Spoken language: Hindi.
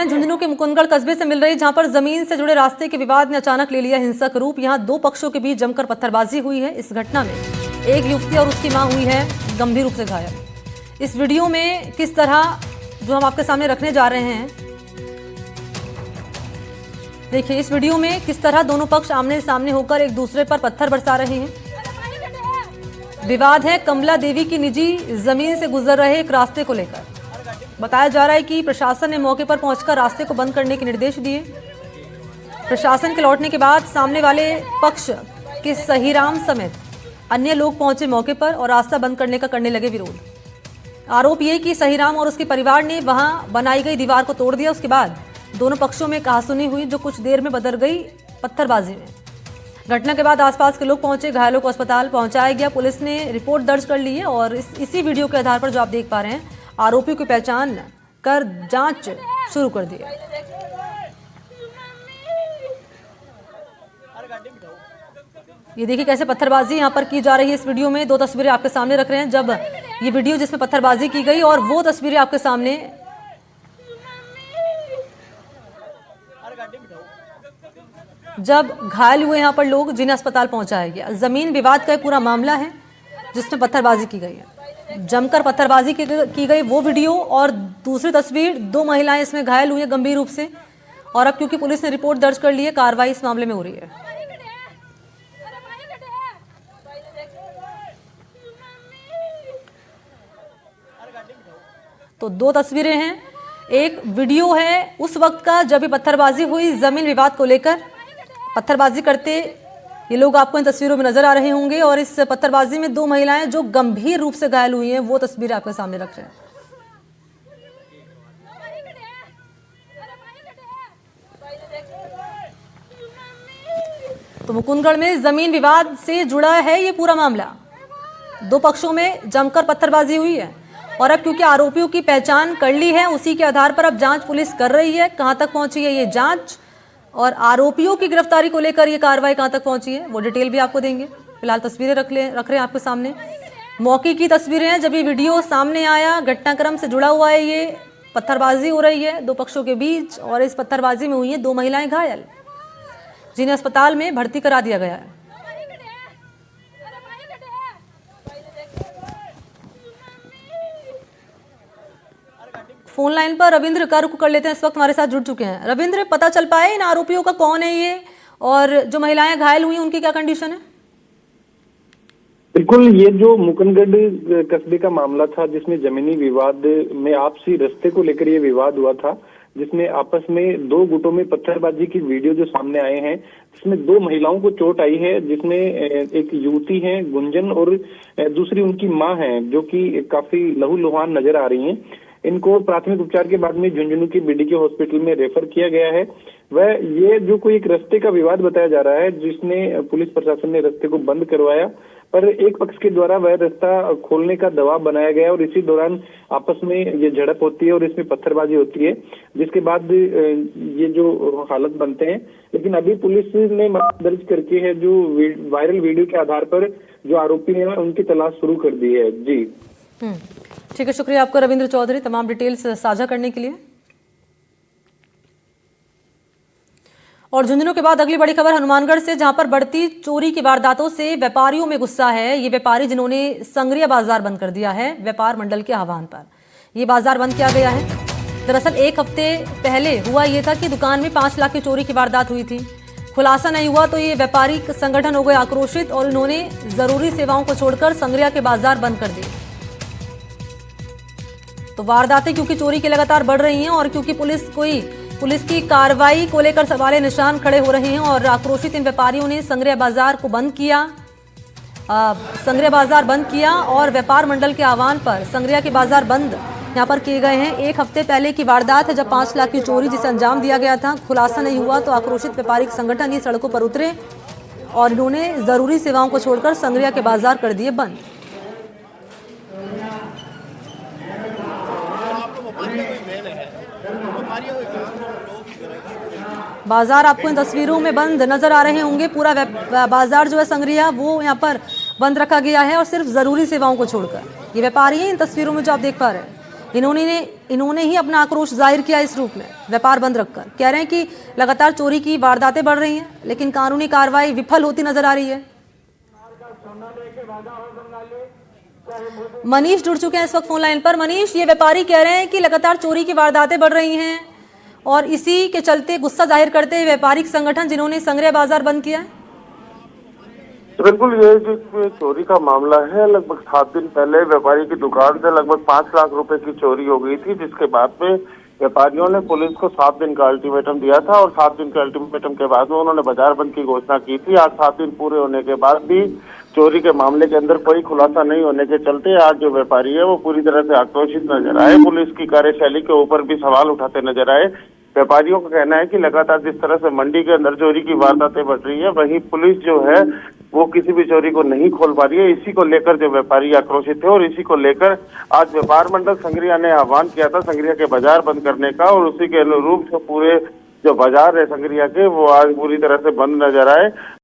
हैं झुंझुनू के मुकुंदगढ़ कस्बे से मिल रही, जहां पर जमीन से जुड़े रास्ते के विवाद ने अचानक ले लिया हिंसक रूप। यहां दो पक्षों के बीच जमकर पत्थरबाजी हुई है। इस घटना में एक युवती और उसकी मां हुई है गंभीर रूप से घायल। इस वीडियो में किस तरह, जो हम आपके सामने रखने जा रहे हैं, देखिए इस वीडियो में किस तरह दोनों पक्ष आमने सामने होकर एक दूसरे पर पत्थर बरसा रहे हैं। विवाद है कमला देवी की निजी जमीन से गुजर रहे एक रास्ते को लेकर। बताया जा रहा है कि प्रशासन ने मौके पर पहुंचकर रास्ते को बंद करने के निर्देश दिए। प्रशासन के लौटने के बाद सामने वाले पक्ष के सहीराम समेत अन्य लोग पहुंचे मौके पर और रास्ता बंद करने का करने लगे विरोध। आरोप ये कि सहीराम और उसके परिवार ने वहां बनाई गई दीवार को तोड़ दिया। उसके बाद दोनों पक्षों में कहासुनी हुई, जो कुछ देर में बदल गई पत्थरबाजी में। घटना के बाद आसपास के लोग पहुंचे, घायलों को अस्पताल पहुंचाया गया। पुलिस ने रिपोर्ट दर्ज कर ली है और इसी वीडियो के आधार पर जो आप देख पा रहे हैं, आरोपियों की पहचान कर जांच शुरू कर दी है। ये देखिए कैसे पत्थरबाजी यहां पर की जा रही है। इस वीडियो में दो तस्वीरें आपके सामने रख रहे हैं, जब ये वीडियो जिसमें पत्थरबाजी की गई और वो तस्वीरें आपके सामने जब घायल हुए यहां पर लोग, जिन्हें अस्पताल पहुंचाया गया। जमीन विवाद का पूरा मामला है जिसमें पत्थरबाजी की गई है, जमकर पत्थरबाजी की गई वो वीडियो। और दूसरी तस्वीर, दो महिलाएं इसमें घायल हुई हैं गंभीर रूप से। और अब क्योंकि पुलिस ने रिपोर्ट दर्ज कर ली है, कार्रवाई इस मामले में हो रही है। तो दो तस्वीरें हैं, एक वीडियो है उस वक्त का जब ये पत्थरबाजी हुई जमीन विवाद को लेकर। पत्थरबाजी करते ये लोग आपको इन तस्वीरों में नजर आ रहे होंगे और इस पत्थरबाजी में दो महिलाएं जो गंभीर रूप से घायल हुई हैं, वो तस्वीर आपके सामने रख रहे हैं। तो मुकुंदगढ़ में जमीन विवाद से जुड़ा है ये पूरा मामला। दो पक्षों में जमकर पत्थरबाजी हुई है और अब क्योंकि आरोपियों की पहचान कर ली है, उसी के आधार पर अब जांच पुलिस कर रही है। कहां तक पहुंची है ये जांच और आरोपियों की गिरफ्तारी को लेकर ये कार्रवाई कहां तक पहुंची है, वो डिटेल भी आपको देंगे। फिलहाल तस्वीरें रख रहे हैं आपके सामने, मौके की तस्वीरें हैं जब ये वीडियो सामने आया। घटनाक्रम से जुड़ा हुआ है, ये पत्थरबाजी हो रही है दो पक्षों के बीच और इस पत्थरबाजी में हुई है दो महिलाएं घायल, जिन्हें अस्पताल में भर्ती करा दिया गया है। फोन लाइन पर रविंद्र का रुख कर लेते हैं, इस वक्त हमारे साथ जुड़ चुके हैं। रविंद्र, पता चल पाए इन आरोपियों का कौन है ये, और जो महिलाएं घायल हुई उनकी क्या कंडीशन है? बिल्कुल, ये जो मुकुंदगढ़ कस्बे का मामला था जिसमें जमीनी विवाद में आपसी रास्ते को लेकर ये विवाद हुआ था, जिसमें आपस में दो गुटों में पत्थरबाजी की वीडियो जो सामने आए हैं, जिसमें दो महिलाओं को चोट आई है, जिसमें एक युवती है गुंजन और दूसरी उनकी मां है, जो कि काफी लहूलुहान नजर आ रही हैं। इनको प्राथमिक उपचार के बाद में झुंझुनू की बीडीके हॉस्पिटल में रेफर किया गया है। वह ये जो कोई एक रास्ते का विवाद बताया जा रहा है, जिसने पुलिस प्रशासन ने रास्ते को बंद करवाया, पर एक पक्ष के द्वारा वह रास्ता खोलने का दबाव बनाया गया और इसी दौरान आपस में ये झड़प होती है और इसमें पत्थरबाजी होती है, जिसके बाद ये जो हालत बनते हैं। लेकिन अभी पुलिस ने मामला दर्ज करके है, जो वायरल वीडियो के आधार पर जो आरोपी हैं उनकी तलाश शुरू कर दी है। जी ठीक है, शुक्रिया आपका रविंद्र चौधरी तमाम डिटेल्स साझा करने के लिए। और झुंझुनू के बाद अगली बड़ी खबर हनुमानगढ़ से, जहां पर बढ़ती चोरी की वारदातों से व्यापारियों में गुस्सा है। ये व्यापारी जिन्होंने संग्रिया बाजार बंद कर दिया है व्यापार मंडल के आह्वान पर, ये बाजार बंद किया गया है। दरअसल एक हफ्ते पहले हुआ ये था कि दुकान में 5 लाख की चोरी की वारदात हुई थी। खुलासा नहीं हुआ तो ये व्यापारी संगठन हो गए आक्रोशित और इन्होंने जरूरी सेवाओं को छोड़कर संग्रिया के बाजार बंद कर दिए। तो वारदातें क्योंकि चोरी की लगातार बढ़ रही हैं और क्योंकि पुलिस की कार्रवाई को लेकर सवाल निशान खड़े हो रहे हैं और आक्रोशित इन व्यापारियों ने संग्रिया बाजार को बंद किया। संग्रिया बाजार बंद किया और व्यापार मंडल के आह्वान पर संग्रिया के बाजार बंद यहां पर किए गए हैं। एक हफ्ते पहले की वारदात है जब 5 लाख की चोरी जिसे अंजाम दिया गया था। खुलासा नहीं हुआ तो आक्रोशित व्यापारिक संगठन ये सड़कों पर उतरे और इन्होंने जरूरी सेवाओं को छोड़कर संग्रिया के बाजार कर दिए बंद। बाजार आपको इन तस्वीरों में बंद नजर आ रहे होंगे। पूरा बाजार जो है संग्रिया वो यहाँ पर बंद रखा गया है और सिर्फ जरूरी सेवाओं को छोड़कर। ये व्यापारी हैं इन तस्वीरों में जो आप देख पा रहे हैं, इन्होंने ही अपना आक्रोश जाहिर किया इस रूप में, व्यापार बंद रखकर। कह रहे हैं कि लगातार चोरी की वारदातें बढ़ रही हैं, लेकिन कानूनी कार्रवाई विफल होती नजर आ रही है। मनीष जुड़ चुके हैं इस वक्त फोन लाइन पर। मनीष, ये व्यापारी कह रहे हैं कि लगातार चोरी की वारदातें बढ़ रही हैं और इसी के चलते गुस्सा जाहिर करते हुए व्यापारिक संगठन जिन्होंने संग्रह बाजार बंद किया है। तो बिल्कुल, ये जो चोरी का मामला है, लगभग 7 दिन पहले व्यापारी की दुकान से लगभग 5 लाख रुपए की चोरी हो गई थी, जिसके बाद में व्यापारियों ने पुलिस को 7 दिन का अल्टीमेटम दिया था और 7 दिन के अल्टीमेटम के बाद में उन्होंने बाजार बंद की घोषणा की थी। आज 7 दिन पूरे होने के बाद भी चोरी के मामले के अंदर कोई खुलासा नहीं होने के चलते आज जो व्यापारी है वो पूरी तरह से आक्रोशित नजर आए, पुलिस की कार्यशैली के ऊपर भी सवाल उठाते नजर आए। व्यापारियों का कहना है कि लगातार जिस तरह से मंडी के अंदर चोरी की वारदातें बढ़ रही है, वहीं पुलिस जो है वो किसी भी चोरी को नहीं खोल पा रही है। इसी को लेकर जो व्यापारी आक्रोशित थे और इसी को लेकर आज व्यापार मंडल संग्रिया ने आह्वान किया था संग्रिया के बाजार बंद करने का, और उसी के अनुरूप जो पूरे जो बाजार है संग्रिया के वो आज पूरी तरह से बंद नजर आए।